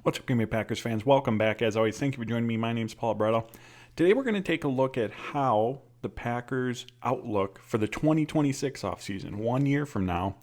What's up, Green Bay Packers fans? Welcome back. As always, thank you for joining me. My name's Paul Bretto. Today we're going to take a look at how the Packers' outlook for the 2026 offseason, 1 year from now,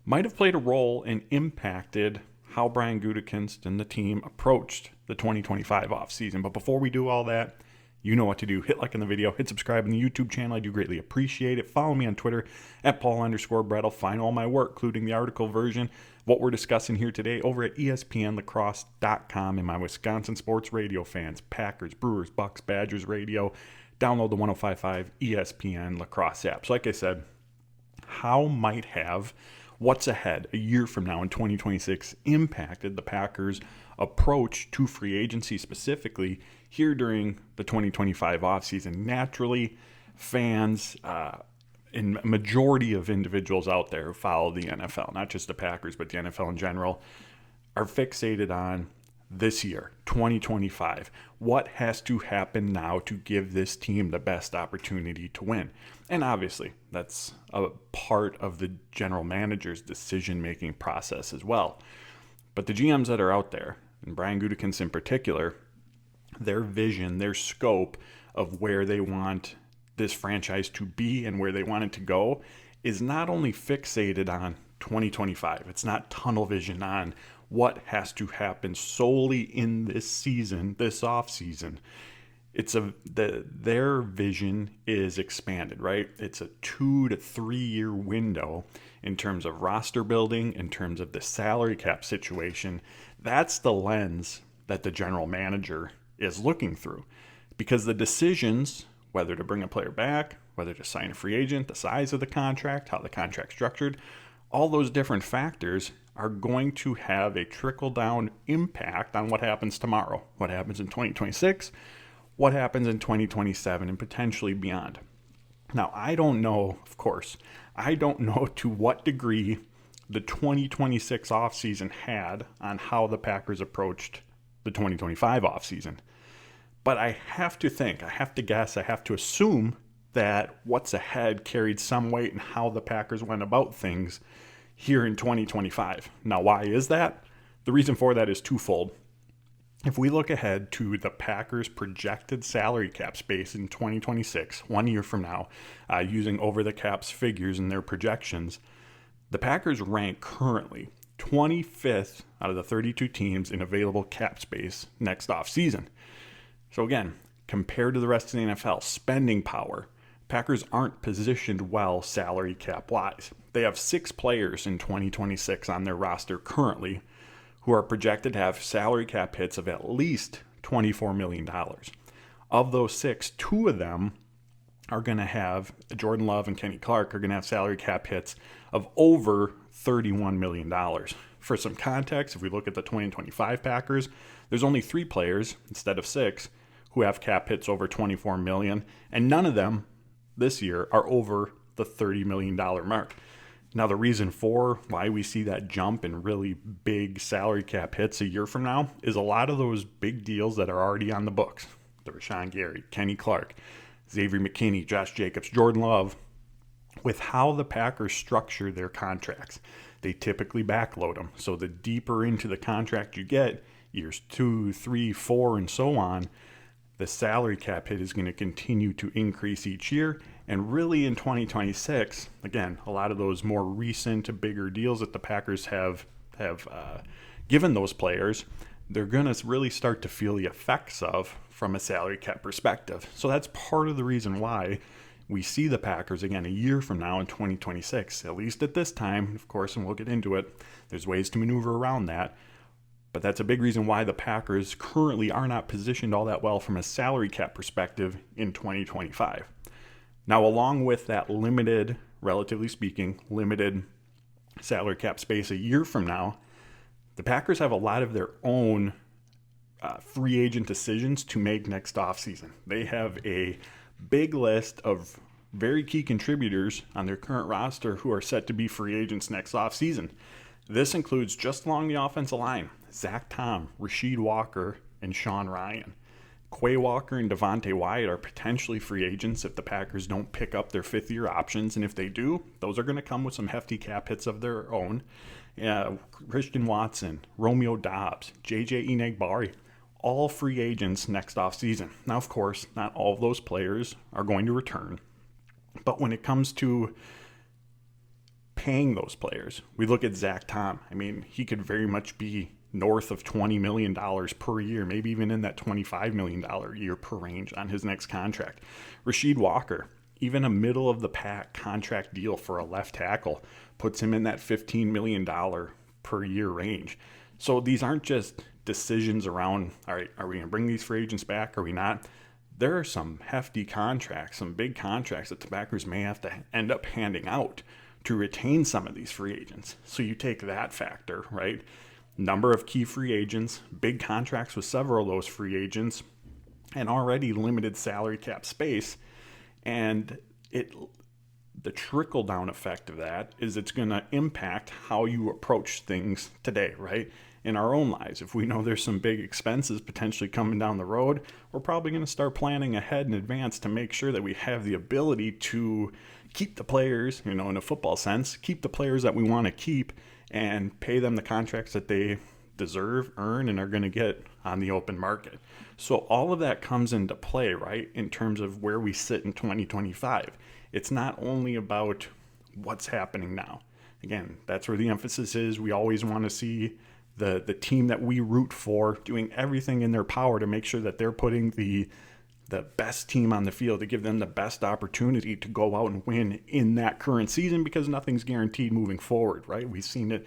might have played a role and impacted how Brian Gutekunst and the team approached the 2025 offseason. But before we do all that, you know what to do. Hit like on the video, hit subscribe on the YouTube channel. I do greatly appreciate it. Follow me on Twitter at Paul_Brettel. Find all my work, including the article version of what we're discussing here today over at ESPNLacrosse.com and my Wisconsin sports radio fans, Packers, Brewers, Bucks, Badgers radio. Download the 105.5 ESPN Lacrosse app. So like I said, how might have what's ahead a year from now in 2026 impacted the Packers' approach to free agency, specifically here during the 2025 offseason? Naturally, fans and majority of individuals out there who follow the NFL, not just the Packers, but the NFL in general, are fixated on this year, 2025. What has to happen now to give this team the best opportunity to win? And obviously, that's a part of the general manager's decision-making process as well. But the GMs that are out there, and Brian Gutekunst in particular, their vision, their scope of where they want this franchise to be and where they want it to go is not only fixated on 2025. It's not tunnel vision on what has to happen solely in this season, this offseason. Their vision is expanded, right? It's a 2 to 3 year window in terms of roster building, in terms of the salary cap situation. That's the lens that the general manager is looking through, because the decisions, whether to bring a player back, whether to sign a free agent, the size of the contract, how the contract's structured, all those different factors are going to have a trickle-down impact on what happens tomorrow, what happens in 2026, what happens in 2027, and potentially beyond. Now, I don't know, of course, I don't know to what degree the 2026 offseason had on how the Packers approached the 2025 offseason. But I have to think, I have to guess, I have to assume that what's ahead carried some weight in how the Packers went about things here in 2025. Now, why is that? The reason for that is twofold. If we look ahead to the Packers' projected salary cap space in 2026, 1 year from now, using over the cap's figures and their projections, the Packers rank currently 25th out of the 32 teams in available cap space next offseason. So again, compared to the rest of the NFL, spending power, Packers aren't positioned well salary cap-wise. They have 6 players in 2026 on their roster currently who are projected to have salary cap hits of at least $24 million. Of those 6, 2 of them are going to have, Jordan Love and Kenny Clark are going to have salary cap hits of over $31 million. For some context, if we look at the 2025 Packers, there's only 3 players instead of 6 who have cap hits over $24 million, and none of them this year are over the $30 million mark. Now, the reason for why we see that jump in really big salary cap hits a year from now is a lot of those big deals that are already on the books. The Rashawn Gary, Kenny Clark, Xavier McKinney, Josh Jacobs, Jordan Love. With how the Packers structure their contracts, they typically backload them. So the deeper into the contract you get, years 2, 3, 4, and so on, the salary cap hit is going to continue to increase each year. And really in 2026, again, a lot of those more recent, bigger deals that the Packers have given those players, they're going to really start to feel the effects of from a salary cap perspective. So that's part of the reason why we see the Packers again a year from now in 2026, at least at this time, of course, and we'll get into it. There's ways to maneuver around that. But that's a big reason why the Packers currently are not positioned all that well from a salary cap perspective in 2025. Now, along with that limited, relatively speaking, limited salary cap space a year from now, the Packers have a lot of their own free agent decisions to make next offseason. They have a big list of very key contributors on their current roster who are set to be free agents next offseason. This includes just along the offensive line, Zach Tom, Rasheed Walker, and Sean Ryan. Quay Walker and Devontae Wyatt are potentially free agents if the Packers don't pick up their fifth-year options, and if they do, those are going to come with some hefty cap hits of their own. Christian Watson, Romeo Dobbs, JJ Enagbari, all free agents next offseason. Now, of course, not all of those players are going to return. But when it comes to paying those players, we look at Zach Tom. I mean, he could very much be north of $20 million per year, maybe even in that $25 million a year per range on his next contract. Rasheed Walker, even a middle of the pack contract deal for a left tackle, puts him in that $15 million per year range. So these aren't just decisions around, all right, are we going to bring these free agents back? Are we not? There are some hefty contracts, some big contracts that the Packers may have to end up handing out to retain some of these free agents. So you take that factor, right? Number of key free agents, big contracts with several of those free agents, and already limited salary cap space. And the trickle-down effect of that is it's going to impact how you approach things today, right? In our own lives. If we know there's some big expenses potentially coming down the road, we're probably going to start planning ahead in advance to make sure that we have the ability to keep the players, in a football sense, keep the players that we want to keep and pay them the contracts that they deserve, earn, and are going to get on the open market. So all of that comes into play, right, in terms of where we sit in 2025. It's not only about what's happening now. Again, that's where the emphasis is. We always want to see the team that we root for doing everything in their power to make sure that they're putting the best team on the field to give them the best opportunity to go out and win in that current season, because nothing's guaranteed moving forward, right? We've seen it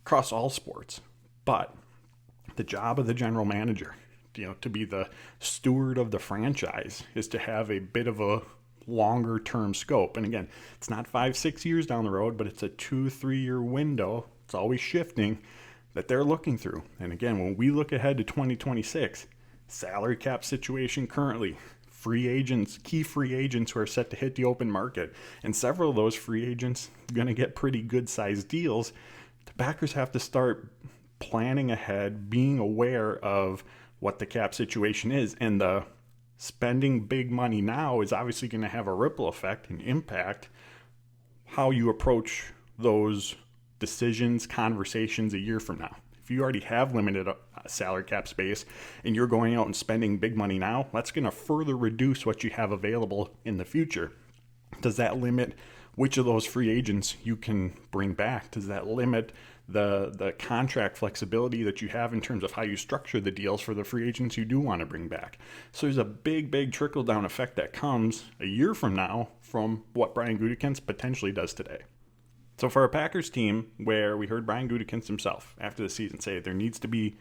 across all sports. But the job of the general manager, to be the steward of the franchise, is to have a bit of a longer term scope. And again, it's not 5-6 years down the road, but it's a 2-3 year window. It's always shifting that they're looking through. And again, when we look ahead to 2026, salary cap situation currently, free agents, key free agents who are set to hit the open market, and several of those free agents are going to get pretty good sized deals. The Packers have to start planning ahead, being aware of what the cap situation is, and the spending big money now is obviously going to have a ripple effect and impact how you approach those decisions, conversations a year from now. If you already have limited salary cap space and you're going out and spending big money now, that's going to further reduce what you have available in the future. Does that limit which of those free agents you can bring back? Does that limit the contract flexibility that you have in terms of how you structure the deals for the free agents you do want to bring back? So there's a big trickle-down effect that comes a year from now from what Brian Gutekunst potentially does today. So for a Packers team where we heard Brian Gutekunst himself after the season say there needs to be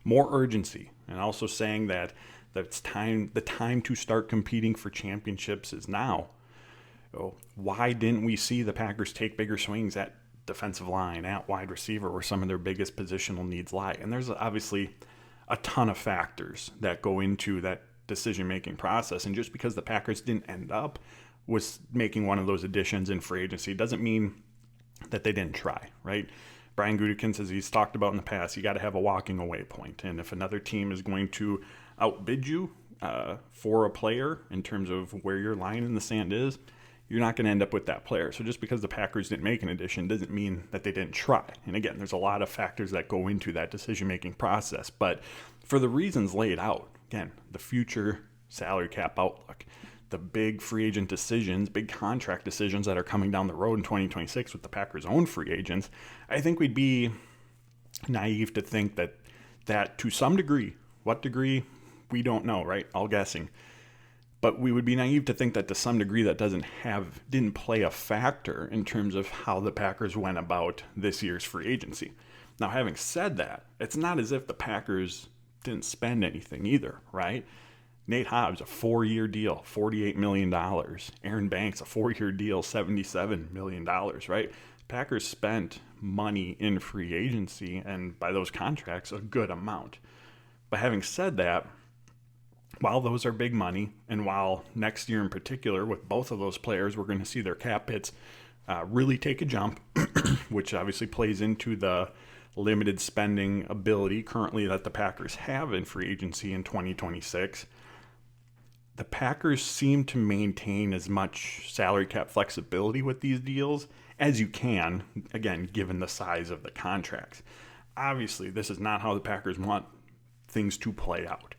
more urgency, and also saying that it's the time to start competing for championships is now. Why didn't we see the Packers take bigger swings at defensive line, at wide receiver, where some of their biggest positional needs lie? And there's obviously a ton of factors that go into that decision-making process. And just because the Packers didn't end up with making one of those additions in free agency doesn't mean that they didn't try, right? Brian Gutekunst, as he's talked about in the past, you got to have a walking away point. And if another team is going to outbid you for a player in terms of where your line in the sand is, you're not going to end up with that player. So just because the Packers didn't make an addition doesn't mean that they didn't try. And again, there's a lot of factors that go into that decision-making process. But for the reasons laid out, again, the future salary cap outlook, the big free agent decisions, big contract decisions that are coming down the road in 2026 with the Packers' own free agents, I think we'd be naive to think that to some degree, what degree, we don't know, right? All guessing. But we would be naive to think that to some degree that didn't play a factor in terms of how the Packers went about this year's free agency. Now, having said that, it's not as if the Packers didn't spend anything either, right? Nate Hobbs, a 4-year deal, $48 million. Aaron Banks, a 4-year deal, $77 million, right? Packers spent money in free agency, and by those contracts, a good amount. But having said that, while those are big money, and while next year in particular, with both of those players, we're going to see their cap hits really take a jump, which obviously plays into the limited spending ability currently that the Packers have in free agency in 2026, the Packers seem to maintain as much salary cap flexibility with these deals as you can, again, given the size of the contracts. Obviously, this is not how the Packers want things to play out.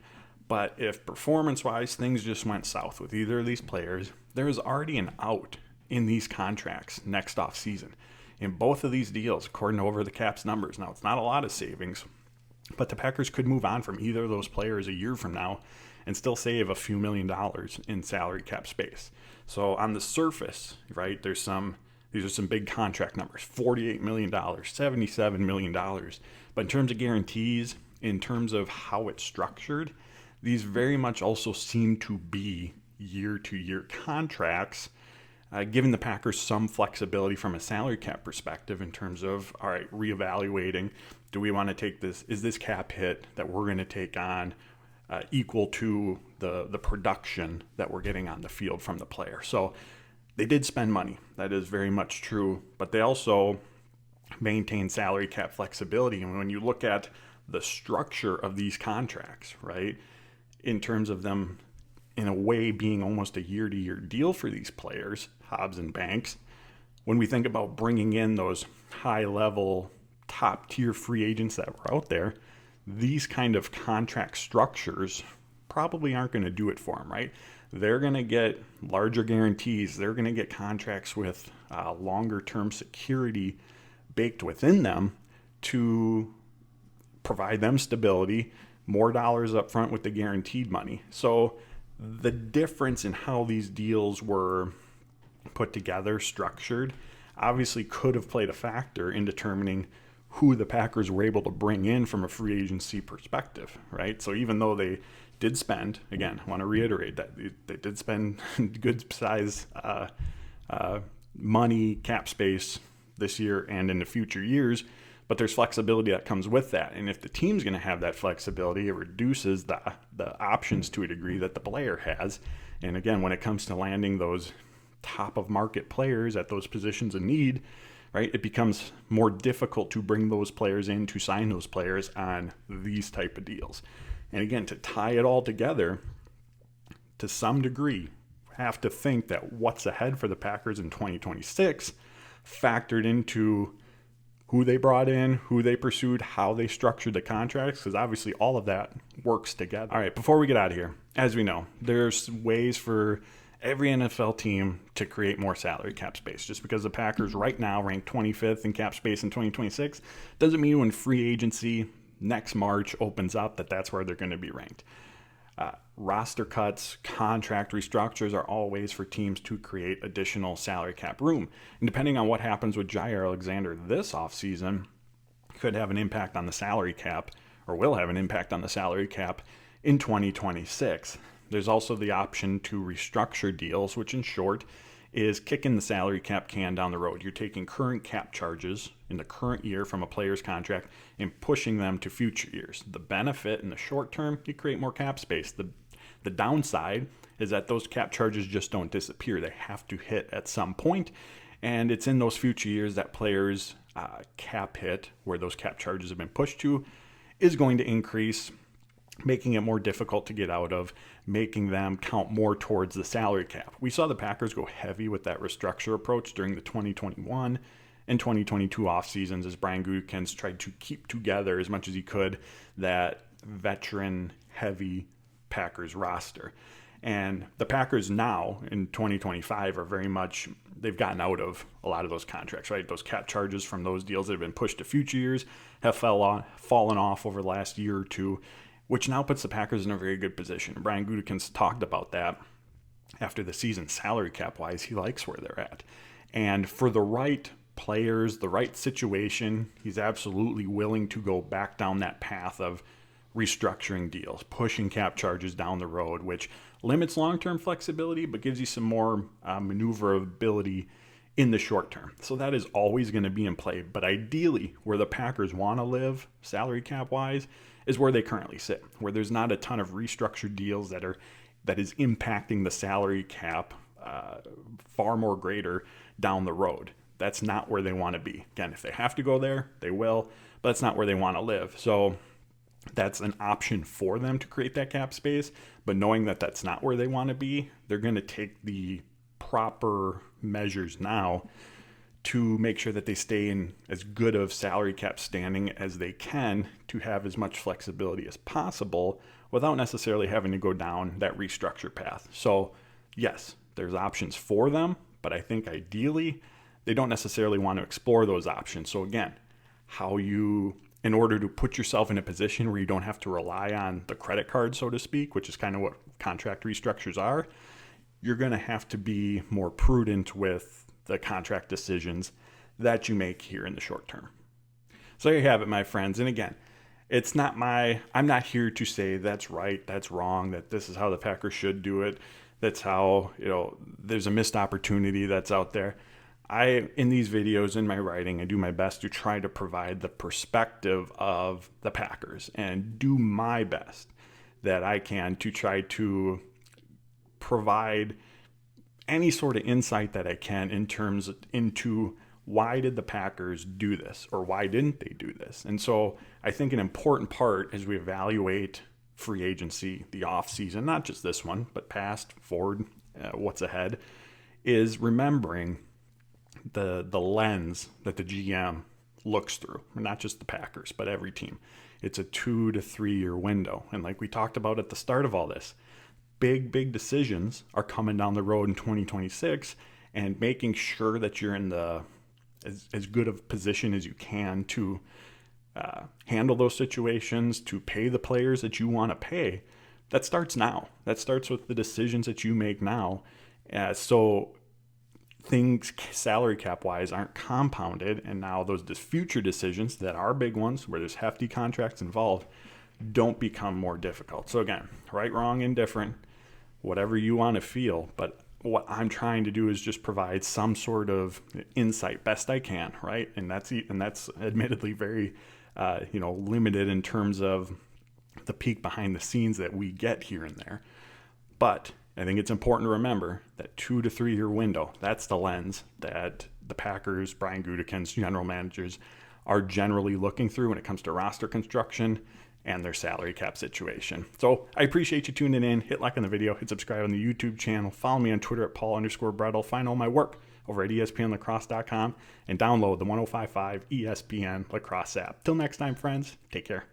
But if performance-wise things just went south with either of these players, there is already an out in these contracts next offseason. In both of these deals, according to Over the Cap's numbers. Now, it's not a lot of savings, but the Packers could move on from either of those players a year from now and still save a few $1,000,000 in salary cap space. So on the surface, right, these are some big contract numbers, $48 million, $77 million. But in terms of guarantees, in terms of how it's structured, these very much also seem to be year-to-year contracts, giving the Packers some flexibility from a salary cap perspective in terms of, all right, reevaluating, do we want to take this, is this cap hit that we're going to take on equal to the production that we're getting on the field from the player? So they did spend money. That is very much true, but they also maintain salary cap flexibility. And when you look at the structure of these contracts, right, in terms of them in a way being almost a year-to-year deal for these players, Hobbs and Banks, when we think about bringing in those high-level, top-tier free agents that were out there, these kind of contract structures probably aren't going to do it for them, right? They're going to get larger guarantees. They're going to get contracts with longer-term security baked within them to provide them stability, more dollars up front with the guaranteed money. So the difference in how these deals were put together, structured, obviously could have played a factor in determining who the Packers were able to bring in from a free agency perspective, right? So even though they did spend, again, I want to reiterate that they did spend good size money, cap space this year and in the future years, but there's flexibility that comes with that. And if the team's going to have that flexibility, it reduces the options to a degree that the player has. And again, when it comes to landing those top of market players at those positions of need, right, it becomes more difficult to bring those players in, to sign those players on these type of deals. And again, to tie it all together, to some degree, have to think that what's ahead for the Packers in 2026 factored into who they brought in, who they pursued, how they structured the contracts, because obviously all of that works together. All right, before we get out of here, as we know, there's ways for every NFL team to create more salary cap space. Just because the Packers right now rank 25th in cap space in 2026 doesn't mean when free agency next March opens up that's where they're going to be ranked. Roster cuts, contract restructures are all ways for teams to create additional salary cap room. And depending on what happens with Jair Alexander this offseason, could have an impact on the salary cap, or will have an impact on the salary cap in 2026. There's also the option to restructure deals, which in short is kicking the salary cap can down the road. You're taking current cap charges in the current year from a player's contract and pushing them to future years. The benefit in the short term, you create more cap space. The downside is that those cap charges just don't disappear. They have to hit at some point, and it's in those future years that players' cap hit, where those cap charges have been pushed to, is going to increase, making it more difficult to get out of, making them count more towards the salary cap. We saw the Packers go heavy with that restructure approach during the 2021 and 2022 off seasons as Brian Gutekunst tried to keep together as much as he could that veteran-heavy Packers roster. And the Packers now in 2025 are very much, they've gotten out of a lot of those contracts, right? Those cap charges from those deals that have been pushed to future years have fallen off over the last year or two, which now puts the Packers in a very good position. Brian Gutekunst talked about that after the season, salary cap-wise. He likes where they're at. And for the right players, the right situation, he's absolutely willing to go back down that path of restructuring deals, pushing cap charges down the road, which limits long-term flexibility but gives you some more maneuverability in the short term. So that is always going to be in play. But ideally, where the Packers want to live, salary cap-wise, is where they currently sit, where there's not a ton of restructured deals that is impacting the salary cap far more greater down the road. That's not where they want to be. Again, if they have to go there, they will, but that's not where they want to live. So that's an option for them to create that cap space, but knowing that that's not where they want to be, they're going to take the proper measures now to make sure that they stay in as good of salary cap standing as they can to have as much flexibility as possible without necessarily having to go down that restructure path. So yes, there's options for them, but I think ideally they don't necessarily want to explore those options. So again, in order to put yourself in a position where you don't have to rely on the credit card, so to speak, which is kind of what contract restructures are, you're going to have to be more prudent with the contract decisions that you make here in the short term. So there you have it, my friends. And again, I'm not here to say that's right, that's wrong, that this is how the Packers should do it. That's how, there's a missed opportunity that's out there. In these videos, in my writing, I do my best to try to provide the perspective of the Packers and do my best that I can to try to provide any sort of insight that I can into why did the Packers do this or why didn't they do this. And so I think an important part as we evaluate free agency, the offseason, not just this one, but past, forward, what's ahead, is remembering the lens that the GM looks through, not just the Packers, but every team. It's a 2 to 3 year window. And like we talked about at the start of all this, big decisions are coming down the road in 2026, and making sure that you're in as good of position as you can to handle those situations, to pay the players that you want to pay. That starts now. That starts with the decisions that you make now. So things salary cap wise aren't compounded, and now those future decisions that are big ones where there's hefty contracts involved don't become more difficult. So again, right, wrong, indifferent, whatever you want to feel, but what I'm trying to do is just provide some sort of insight best I can, right? And that's admittedly very limited in terms of the peek behind the scenes that we get here and there. But I think it's important to remember that 2 to 3 year window, that's the lens that the Packers, Brian Gutekunst's general managers, are generally looking through when it comes to roster construction and their salary cap situation. So I appreciate you tuning in. Hit like on the video, hit subscribe on the YouTube channel, follow me on Twitter at Paul_Brettel, find all my work over at ESPNLacrosse.com, and download the 105.5 ESPN Lacrosse app. Till next time, friends, take care.